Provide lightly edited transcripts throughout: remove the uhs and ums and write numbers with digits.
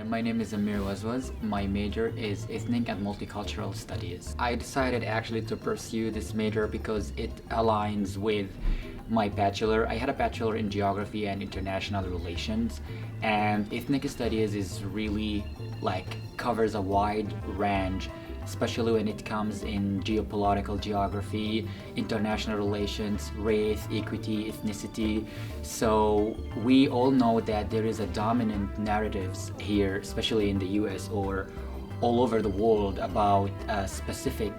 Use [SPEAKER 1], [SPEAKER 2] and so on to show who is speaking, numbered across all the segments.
[SPEAKER 1] My name is Ameer Wazwaz. My major is Ethnic and Multicultural Studies. I decided actually to pursue this major because it aligns with my bachelor. I had a bachelor in Geography and International Relations, and Ethnic Studies is really covers a wide range, especially when it comes in geopolitical geography, international relations, race, equity, ethnicity. So we all know that there is a dominant narratives here, especially in the US or all over the world, about a specific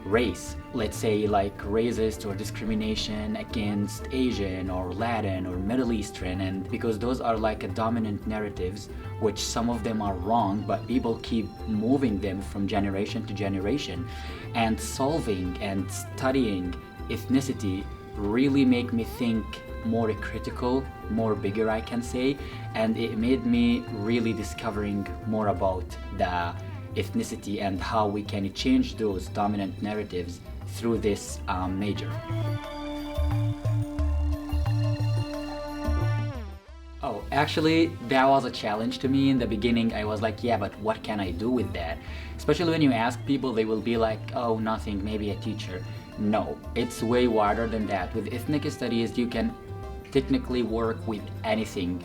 [SPEAKER 1] race. Let's say like racist or discrimination against Asian or Latin or Middle Eastern, and because those are like a dominant narratives, which some of them are wrong, but people keep moving them from generation to generation. And solving and studying ethnicity really make me think more critical, more bigger I can say, and it made me really discovering more about the ethnicity and how we can change those dominant narratives through this major. Oh, actually, that was a challenge to me in the beginning. I was like, yeah, but what can I do with that? Especially when you ask people, they will be like, oh, nothing, maybe a teacher. No, it's way wider than that. With ethnic studies, you can technically work with anything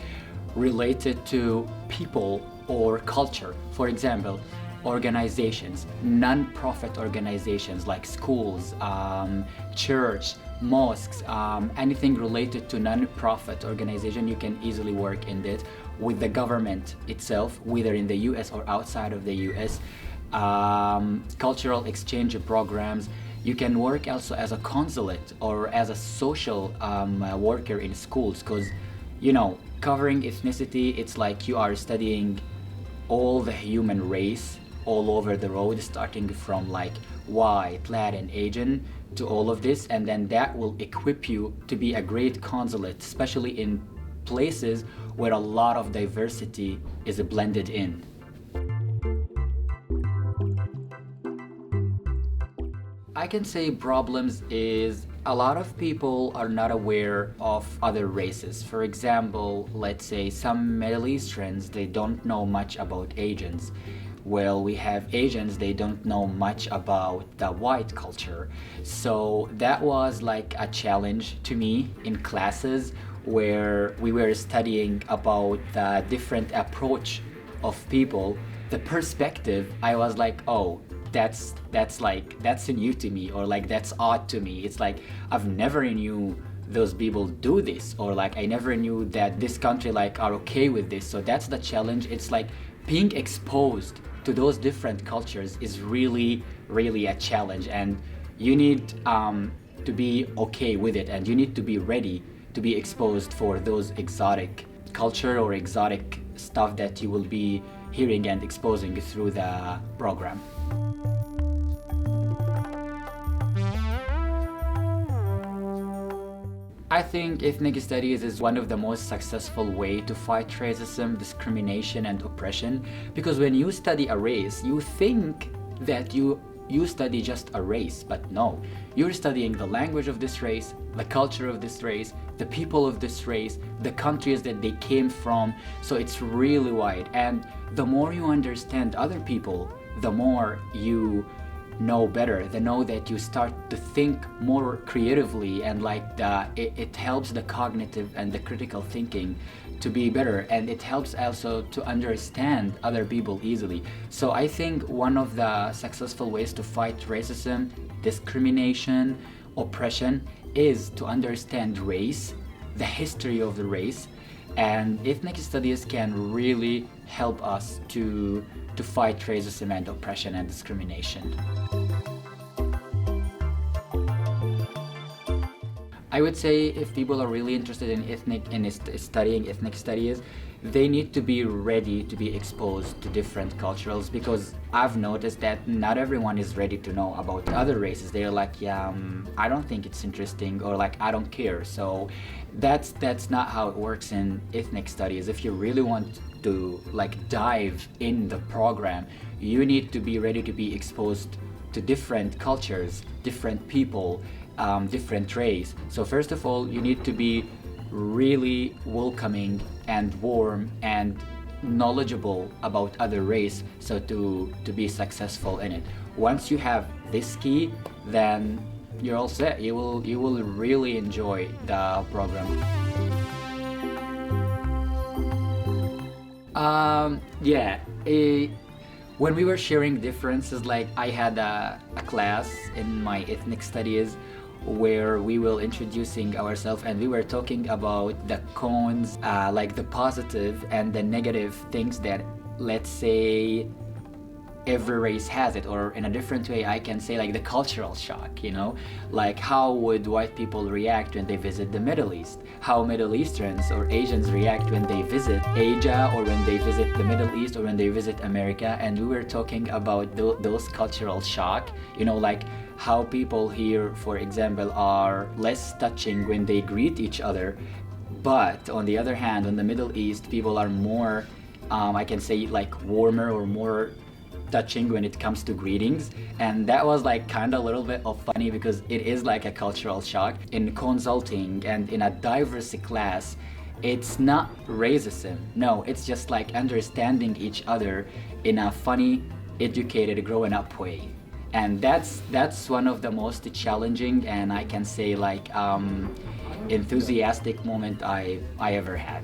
[SPEAKER 1] related to people or culture. For example, organizations, non-profit organizations like schools, church, mosques, anything related to non-profit organization, you can easily work in it. With the government itself, whether in the US or outside of the US, cultural exchange programs. You can work also as a consulate or as a social worker in schools, because covering ethnicity, it's like you are studying all the human race all over the road, starting from like white, Latin, Asian to all of this, and then that will equip you to be a great consulate, especially in places where a lot of diversity is blended in. I can say problems is a lot of people are not aware of other races. For example, let's say some Middle Easterns, they don't know much about Asians. Well, we have Asians, they don't know much about the white culture. So that was like a challenge to me in classes where we were studying about the different approach of people. The perspective, I was like, oh, that's new to me, or like that's odd to me. It's like I've never knew those people do this, or like I never knew that this country like are okay with this. So that's the challenge. It's like being exposed to those different cultures is really a challenge, and you need to be okay with it, and you need to be ready to be exposed for those exotic culture or exotic stuff that you will be hearing and exposing through the program. I think ethnic studies is one of the most successful way to fight racism, discrimination, and oppression, because when you study a race, you think that you study just a race, but no. You're studying the language of this race, the culture of this race, the people of this race, the countries that they came from, so it's really wide. And the more you understand other people, the more you know better, the know that you start to think more creatively, and it helps the cognitive and the critical thinking to be better, and it helps also to understand other people easily. So I think one of the successful ways to fight racism, discrimination, oppression is to understand race, the history of the race, and ethnic studies can really help us to fight racism and oppression and discrimination. I would say if people are really interested in studying ethnic studies, they need to be ready to be exposed to different cultures, because I've noticed that not everyone is ready to know about other races. They're like, yeah, I don't think it's interesting, or like I don't care. So that's not how it works in ethnic studies. If you really want to dive in the program, you need to be ready to be exposed to different cultures, different people, different race. So first of all, you need to be really welcoming and warm and knowledgeable about other race, so to be successful in it. Once you have this key, then you're all set. You will really enjoy the program. Yeah. When we were sharing differences, like I had a class in my ethnic studies where we were introducing ourselves and we were talking about the cons, like the positive and the negative things that, let's say, every race has it, or in a different way I can say like the cultural shock, like how would white people react when they visit the Middle East, how Middle Easterns or Asians react when they visit Asia, or when they visit the Middle East, or when they visit America. And we were talking about those cultural shock, like how people here, for example, are less touching when they greet each other, but on the other hand, on the Middle East, people are more, I can say, like warmer or more touching when it comes to greetings. And that was like kind of a little bit of funny, because it is like a cultural shock. In consulting and in a diversity class, it's not racism. No, it's just like understanding each other in a funny, educated, growing up way. And that's one of the most challenging, and I can say like enthusiastic moment I ever had.